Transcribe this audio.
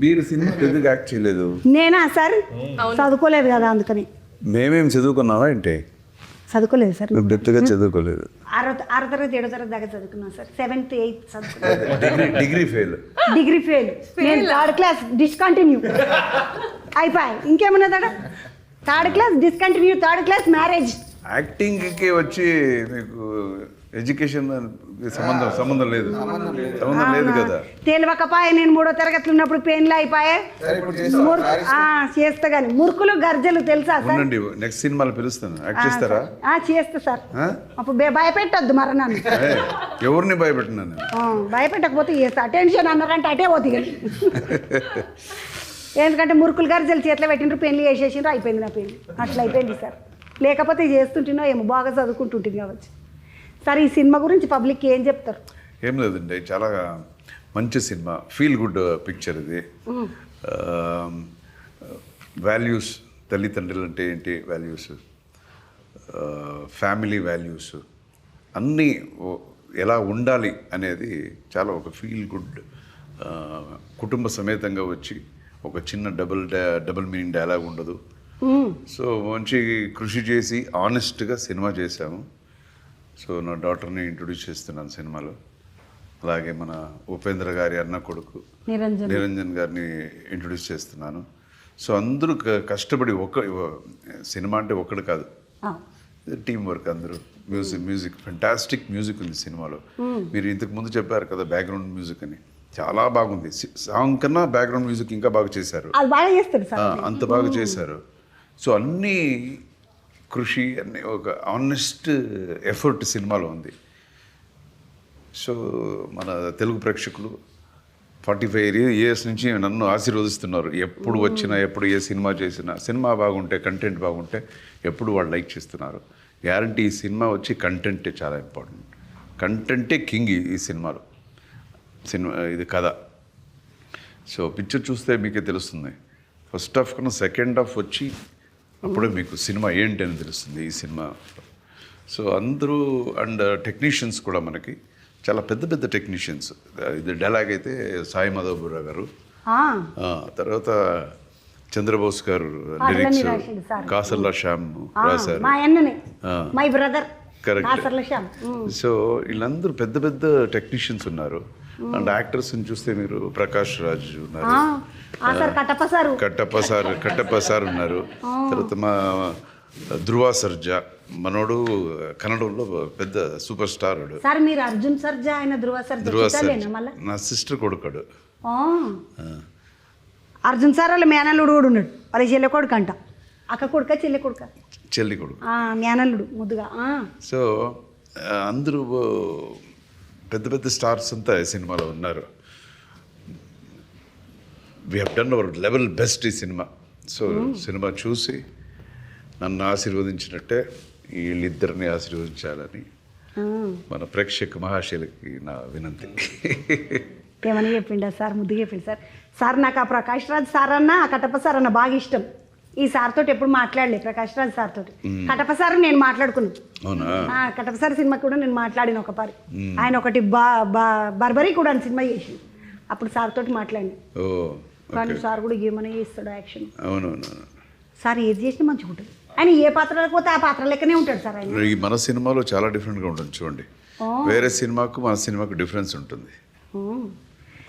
మీరు సినిమా ఎందుకు యాక్ట్ చేయలేదు? నేనా సార్ చదువుకోలేదు కదా అందుకని. మేమేం చదువుకున్నావా ఏంటి? చదువుకోలేదు సార్. డెప్త్గా చదువుకోలేదు. 6వ తరగతి 7వ తరగతి దాకా చదువుకున్నాను సార్. 7th 8th చదువుకున్నాను. Degree fail. Degree fail. నేను 3rd క్లాస్ డిస్కంటిన్యూ అయిపోయి. ఇంకేమన్నదా? 3rd class discontinue, 3rd class marriage. యాక్టింగ్కి వచ్చి మీకు ఎడ్యుకేషన్ సంబంధం లేదు కదా. తెలియకపోయా నేను 3వ తరగతిలో ఉన్నప్పుడు పెయిన్లు అయిపోయా. చేస్తా కానీ మురుకులు గర్జలు తెలుసా సార్? నెక్స్ట్ సినిమాలో పిలుస్తాను, యాక్ట్ చేస్తారా? చేస్తా సార్. అప్పుడు భయపెట్టద్దు మరి నన్ను. ఎవరిని భయపెట్టినాను? భయపెట్టకపోతే చేస్తా. అటెన్షన్ అన్నారంటే అటే పోతుంది. ఎందుకంటే మురుకులు గర్జలు చేతిలో పెట్టిండ్రు, పెళ్లి చేసేసిండ్రు, అయిపోయింది నా పెళ్లి. అట్లా అయిపోయింది సార్. లేకపోతే చేస్తుంటున్నా ఏమో బాగా చదువుకుంటుంటుంది కావచ్చు. సార్ ఈ సినిమా గురించి పబ్లిక్ ఏం చెప్తారు? ఏం లేదండి, చాలా మంచి సినిమా, ఫీల్ గుడ్ పిక్చర్ ఇది. వాల్యూస్, తల్లిదండ్రులు అంటే ఏంటి వాల్యూస్, ఫ్యామిలీ వాల్యూస్ అన్నీ ఎలా ఉండాలి అనేది చాలా ఒక ఫీల్ గుడ్, కుటుంబ సమేతంగా వచ్చి ఒక చిన్న డబుల్ మీనింగ్ డైలాగ్ ఉండదు. సో మంచి కృషి చేసి ఆనెస్ట్గా సినిమా చేశాము. సో నా డాటర్ని ఇంట్రొడ్యూస్ చేస్తున్నాను సినిమాలో. అలాగే మన ఉపేంద్ర గారి అన్న కొడుకు నిరంజన్ గారిని ఇంట్రొడ్యూస్ చేస్తున్నాను. సో అందరూ కష్టపడి సినిమా అంటే ఒక్కడు కాదు, టీం వర్క్. అందరూ మ్యూజిక్ ఫెంటాస్టిక్ మ్యూజిక్ ఉంది సినిమాలో. మీరు ఇంతకు ముందు చెప్పారు కదా బ్యాక్గ్రౌండ్ మ్యూజిక్ అని, చాలా బాగుంది. సాంగ్ కన్నా బ్యాక్గ్రౌండ్ మ్యూజిక్ ఇంకా బాగా చేశారు, అంత బాగా చేశారు. సో అన్నీ కృషి అన్నీ ఒక ఆనెస్ట్ ఎఫర్ట్ సినిమాలో ఉంది. సో మన తెలుగు ప్రేక్షకులు 45 years నుంచి నన్ను ఆశీర్వదిస్తున్నారు. ఎప్పుడు వచ్చినా, ఎప్పుడు ఏ సినిమా చేసినా, సినిమా బాగుంటే, కంటెంట్ బాగుంటే ఎప్పుడు వాళ్ళు లైక్ చేస్తున్నారు. గ్యారంటీ ఈ సినిమా వచ్చి కంటెంటే చాలా ఇంపార్టెంట్. కంటెంటే కింగ్ ఈ సినిమాలో. ఇది కథ. సో పిక్చర్ చూస్తే మీకే తెలుస్తుంది. ఫస్ట్ హాఫ్ కన్నా సెకండ్ హాఫ్ వచ్చి అప్పుడే మీకు సినిమా ఏంటి అని తెలుస్తుంది ఈ సినిమా. సో అందరూ అండ్ టెక్నీషియన్స్ కూడా మనకి చాలా పెద్ద పెద్ద టెక్నీషియన్స్. ఇది డైలాగ్ అయితే సాయి మాధవపురా గారు, తర్వాత చంద్రబోస్ గారు లిరిక్స్, కాసర్లా శ్యామ్ రాశారు. కరెక్ట్. సో వీళ్ళందరూ పెద్ద పెద్ద టెక్నీషియన్స్ ఉన్నారు. అండ్ యాక్టర్స్ని చూస్తే మీరు ప్రకాష్ రాజ్ ఉన్నారు, కట్టప్ప సార్ ఉన్నారు, తర్వాత మా ధృవ సర్జా మనోడు కన్నడంలో పెద్ద సూపర్ స్టార్. సార్ మీరు అర్జున్ సర్జా, ఆయన ధృవ సర్జా నా సిస్టర్ కొడుకాడు. అర్జున్ సార్ వాళ్ళ మేనల్లుడు కూడా ఉన్నాడు. వాళ్ళ చెల్లె కొడుకు అంట. అక్క కొడుక చెల్లి కొడుకు మేనల్లుడు ముద్దుగా. సో అందరూ పెద్ద పెద్ద స్టార్స్ అంతా ఈ సినిమాలో ఉన్నారు. We have done our level best ఈ సినిమా. సో సినిమా చూసి నన్ను ఆశీర్వదించినట్టే వీళ్ళిద్దరిని ఆశీర్వదించాలని మన ప్రేక్షక మహాశైలకి నా వినంతి. ఏమని చెప్పిండా సార్? ముద్దుగా చెప్పిండు సార్. సార్ నాకు ఆ ప్రకాష్ రాజ్ సార్ అన్న, ఆ కట్టప్ప సార్ అన్న బాగా ఇష్టం. ఈ సార్ తోటి ఎప్పుడు మాట్లాడలే, ప్రకాష్ రాజ్ సార్ తోటి. కట్టప్ప సార్ నేను మాట్లాడుకున్నాను. కట్టప్ప సార్ సినిమా కూడా నేను మాట్లాడిన ఒక పారి. ఆయన ఒకటి బర్బరీ కూడా సినిమా చేసి అప్పుడు సార్ తోటి మాట్లాడి. కానీ సార్ కూడా ఏమైనా చేస్తాడు యాక్షన్. సార్ ఏది చేసినా మంచిగా ఉంటుంది. ఆయన ఏ పాత్రలకు పోతే ఆ పాత్ర లెక్కనే ఉంటాడు సార్. ఆయన మన సినిమాలో చాలా డిఫరెంట్గా ఉంటుంది చూడండి. వేరే సినిమాకు మన సినిమాకు డిఫరెన్స్ ఉంటుంది.